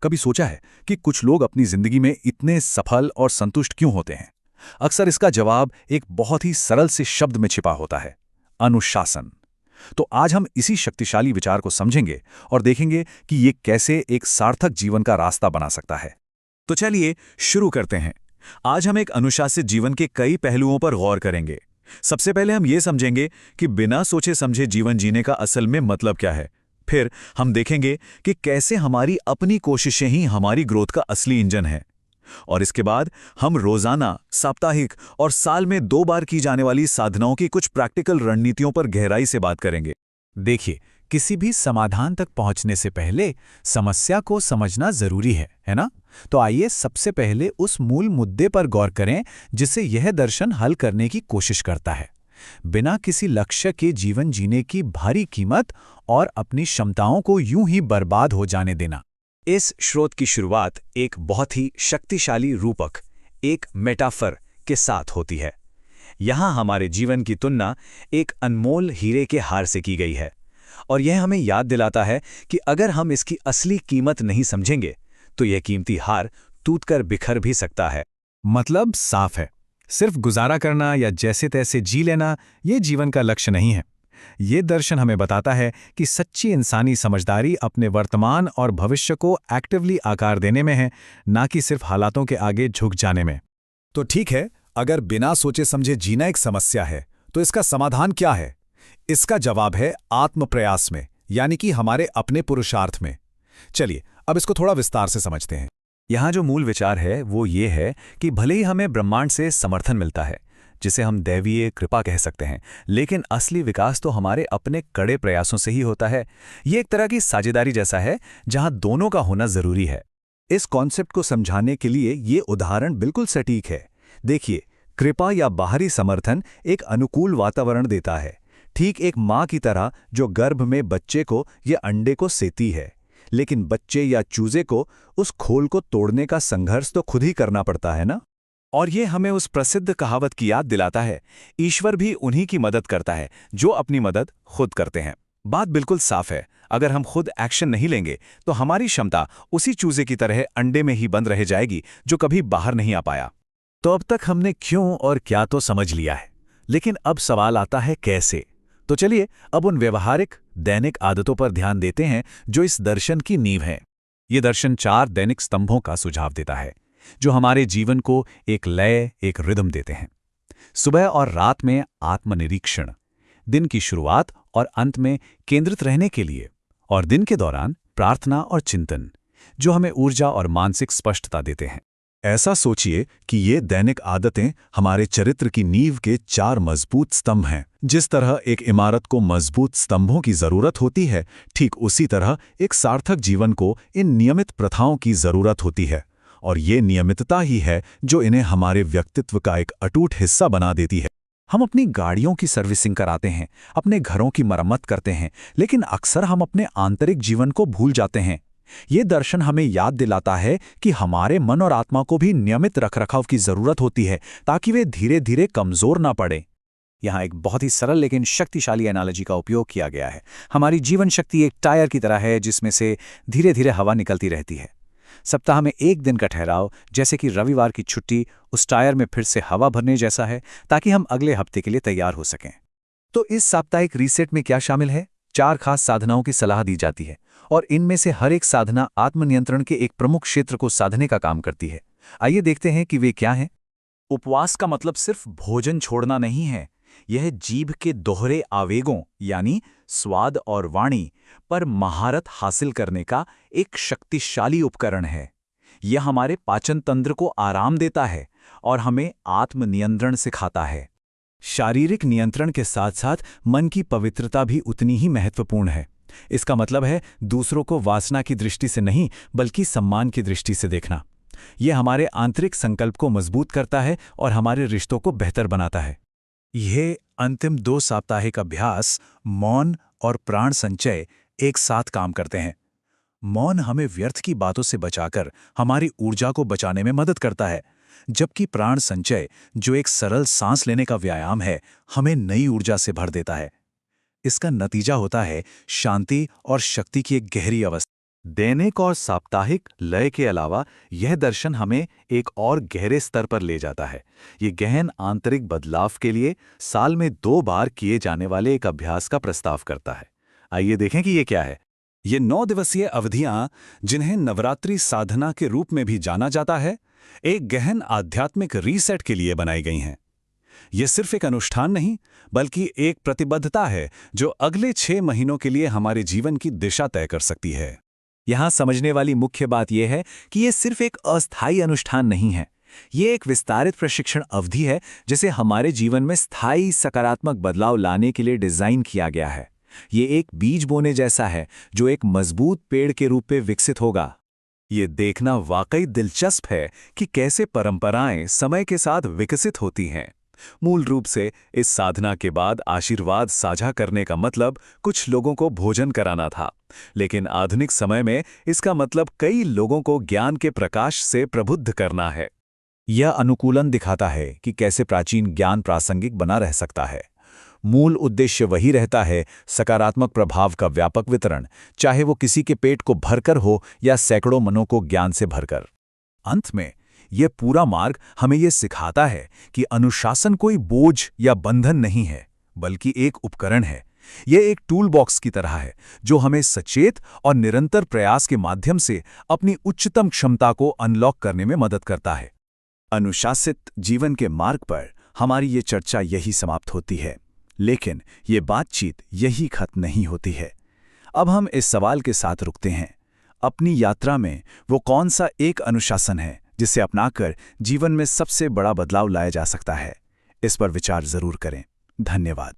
कभी सोचा है कि कुछ लोग अपनी जिंदगी में इतने सफल और संतुष्ट क्यों होते हैं? अक्सर इसका जवाब एक बहुत ही सरल से शब्द में छिपा होता है: अनुशासन। तो आज हम इसी शक्तिशाली विचार को समझेंगे और देखेंगे कि ये कैसे एक सार्थक जीवन का रास्ता बना सकता है। तो चलिए शुरू करते हैं। आज हम एक अनुशासित जीवन के कई पहलुओं पर गौर करेंगे। सबसे पहले हम ये समझेंगे कि बिना सोचे समझे जीवन जीने का असल में मतलब क्या है। फिर हम देखेंगे कि कैसे हमारी अपनी कोशिशें ही हमारी ग्रोथ का असली इंजन है। और इसके बाद हम रोजाना, साप्ताहिक और साल में 2 बार की जाने वाली साधनाओं की कुछ प्रैक्टिकल रणनीतियों पर गहराई से बात करेंगे। देखिए, किसी भी समाधान तक पहुंचने से पहले समस्या को समझना जरूरी है ना? तो आइए सबसे पहले उस मूल मुद्दे पर गौर करें जिसे यह दर्शन हल करने की कोशिश करता है। बिना किसी लक्ष्य के जीवन जीने की भारी कीमत और अपनी क्षमताओं को यूं ही बर्बाद हो जाने देना। इस स्रोत की शुरुआत एक बहुत ही शक्तिशाली रूपक, एक मेटाफर के साथ होती है। यहाँ हमारे जीवन की तुलना एक अनमोल हीरे के हार से की गई है, और यह हमें याद दिलाता है कि अगर हम इसकी असली कीमत नहीं समझेंगे तो यह कीमती हार टूटकर बिखर भी सकता है। मतलब साफ है, सिर्फ गुजारा करना या जैसे तैसे जी लेना ये जीवन का लक्ष्य नहीं है। ये दर्शन हमें बताता है कि सच्ची इंसानी समझदारी अपने वर्तमान और भविष्य को एक्टिवली आकार देने में है, ना कि सिर्फ हालातों के आगे झुक जाने में। तो ठीक है, अगर बिना सोचे समझे जीना एक समस्या है, तो इसका समाधान क्या है? इसका जवाब है आत्मप्रयास में, यानी कि हमारे अपने पुरुषार्थ में। चलिए अब इसको थोड़ा विस्तार से समझते हैं। यहाँ जो मूल विचार है वो ये है कि भले ही हमें ब्रह्मांड से समर्थन मिलता है, जिसे हम दैवीय कृपा कह सकते हैं, लेकिन असली विकास तो हमारे अपने कड़े प्रयासों से ही होता है। ये एक तरह की साझेदारी जैसा है, जहाँ दोनों का होना जरूरी है। इस कॉन्सेप्ट को समझाने के लिए ये उदाहरण बिल्कुल सटीक है। देखिए, कृपा या बाहरी समर्थन एक अनुकूल वातावरण देता है, ठीक एक माँ की तरह जो गर्भ में बच्चे को या अंडे को सेती है। लेकिन बच्चे या चूजे को उस खोल को तोड़ने का संघर्ष तो खुद ही करना पड़ता है ना। और ये हमें उस प्रसिद्ध कहावत की याद दिलाता है, ईश्वर भी उन्हीं की मदद करता है जो अपनी मदद खुद करते हैं। बात बिल्कुल साफ है, अगर हम खुद एक्शन नहीं लेंगे तो हमारी क्षमता उसी चूजे की तरह अंडे में ही बंद रह जाएगी जो कभी बाहर नहीं आ पाया। तो अब तक हमने क्यों और क्या तो समझ लिया है, लेकिन अब सवाल आता है कैसे। तो चलिए अब उन व्यवहारिक दैनिक आदतों पर ध्यान देते हैं जो इस दर्शन की नींव है। ये दर्शन 4 दैनिक स्तंभों का सुझाव देता है जो हमारे जीवन को एक लय, एक रिदम देते हैं। सुबह और रात में आत्मनिरीक्षण, दिन की शुरुआत और अंत में केंद्रित रहने के लिए, और दिन के दौरान प्रार्थना और चिंतन, जो हमें ऊर्जा और मानसिक स्पष्टता देते हैं। ऐसा सोचिए कि ये दैनिक आदतें हमारे चरित्र की नींव के 4 मजबूत स्तंभ हैं। जिस तरह एक इमारत को मजबूत स्तंभों की जरूरत होती है, ठीक उसी तरह एक सार्थक जीवन को इन नियमित प्रथाओं की जरूरत होती है। और ये नियमितता ही है जो इन्हें हमारे व्यक्तित्व का एक अटूट हिस्सा बना देती है। हम अपनी गाड़ियों की सर्विसिंग कराते हैं, अपने घरों की मरम्मत करते हैं, लेकिन अक्सर हम अपने आंतरिक जीवन को भूल जाते हैं। ये दर्शन हमें याद दिलाता है कि हमारे मन और आत्मा को भी नियमित रखरखाव की जरूरत होती है, ताकि वे धीरे धीरे कमजोर ना पड़े। यहाँ एक बहुत ही सरल लेकिन शक्तिशाली एनालॉजी का उपयोग किया गया है। हमारी जीवन शक्ति एक टायर की तरह है जिसमें से धीरे धीरे हवा निकलती रहती है। सप्ताह में एक दिन का ठहराव, जैसे कि रविवार की छुट्टी, उस टायर में फिर से हवा भरने जैसा है, ताकि हम अगले हफ्ते के लिए तैयार हो सकें। तो इस साप्ताहिक रीसेट में क्या शामिल है? 4 खास साधनाओं की सलाह दी जाती है, और इनमें से हर एक साधना आत्मनियंत्रण के एक प्रमुख क्षेत्र को साधने का काम करती है। आइए देखते हैं कि वे क्या हैं। उपवास का मतलब सिर्फ भोजन छोड़ना नहीं है, यह जीभ के दोहरे आवेगों यानी स्वाद और वाणी पर महारत हासिल करने का एक शक्तिशाली उपकरण है। यह हमारे पाचन तंत्र को आराम देता है और हमें आत्मनियंत्रण सिखाता है। शारीरिक नियंत्रण के साथ साथ मन की पवित्रता भी उतनी ही महत्वपूर्ण है। इसका मतलब है दूसरों को वासना की दृष्टि से नहीं, बल्कि सम्मान की दृष्टि से देखना। यह हमारे आंतरिक संकल्प को मजबूत करता है और हमारे रिश्तों को बेहतर बनाता है। यह अंतिम 2 साप्ताहिक अभ्यास, मौन और प्राण संचय, एक साथ काम करते हैं। मौन हमें व्यर्थ की बातों से बचाकर हमारी ऊर्जा को बचाने में मदद करता है, जबकि प्राण संचय, जो एक सरल सांस लेने का व्यायाम है, हमें नई ऊर्जा से भर देता है। इसका नतीजा होता है शांति और शक्ति की एक गहरी अवस्था। दैनिक और साप्ताहिक लय के अलावा यह दर्शन हमें एक और गहरे स्तर पर ले जाता है। ये गहन आंतरिक बदलाव के लिए साल में 2 बार किए जाने वाले एक अभ्यास का प्रस्ताव करता है। आइए देखें कि ये क्या है। ये 9 दिवसीय अवधियां, जिन्हें नवरात्रि साधना के रूप में भी जाना जाता है, एक गहन आध्यात्मिक रीसेट के लिए बनाई गई हैं। ये सिर्फ एक अनुष्ठान नहीं, बल्कि एक प्रतिबद्धता है जो अगले 6 महीनों के लिए हमारे जीवन की दिशा तय कर सकती है। यहाँ समझने वाली मुख्य बात यह है कि ये सिर्फ एक अस्थायी अनुष्ठान नहीं है। ये एक विस्तारित प्रशिक्षण अवधि है जिसे हमारे जीवन में स्थायी सकारात्मक बदलाव लाने के लिए डिजाइन किया गया है। ये एक बीज बोने जैसा है जो एक मजबूत पेड़ के रूप में विकसित होगा। ये देखना वाकई दिलचस्प है कि कैसे परंपराएं समय के साथ विकसित होती हैं। मूल रूप से इस साधना के बाद आशीर्वाद साझा करने का मतलब कुछ लोगों को भोजन कराना था, लेकिन आधुनिक समय में इसका मतलब कई लोगों को ज्ञान के प्रकाश से प्रबुद्ध करना है। यह अनुकूलन दिखाता है कि कैसे प्राचीन ज्ञान प्रासंगिक बना रह सकता है। मूल उद्देश्य वही रहता है, सकारात्मक प्रभाव का व्यापक वितरण, चाहे वो किसी के पेट को भरकर हो या सैकड़ों मनों को ज्ञान से भरकर। अंत में यह पूरा मार्ग हमें यह सिखाता है कि अनुशासन कोई बोझ या बंधन नहीं है, बल्कि एक उपकरण है। यह एक टूल बॉक्स की तरह है जो हमें सचेत और निरंतर प्रयास के माध्यम से अपनी उच्चतम क्षमता को अनलॉक करने में मदद करता है। अनुशासित जीवन के मार्ग पर हमारी ये चर्चा यही समाप्त होती है, लेकिन ये बातचीत यही खत्म नहीं होती है। अब हम इस सवाल के साथ रुकते हैं, अपनी यात्रा में वो कौन सा एक अनुशासन है जिसे अपनाकर जीवन में सबसे बड़ा बदलाव लाया जा सकता है? इस पर विचार जरूर करें। धन्यवाद।